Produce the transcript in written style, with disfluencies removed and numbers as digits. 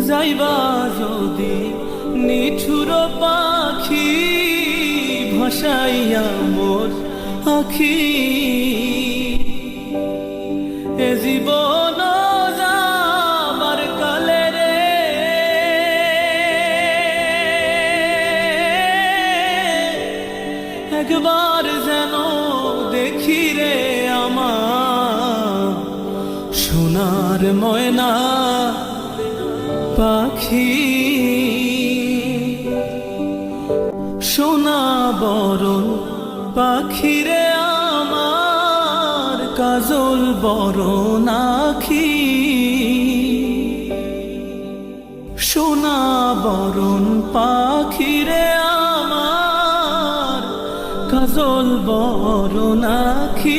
যাইবা যদি নিঠুর পাখি ভাসাইয়া মোর আখি, এ জীবন যাবার কালে রে একবার যেন দেখি রে আমার সোনার ময়না পাখি। সোনা বরণ পাখি রে আমার কাজল বরণ আখি, সোনা বরণ পাখি রে আমার কাজল বরণ আখি।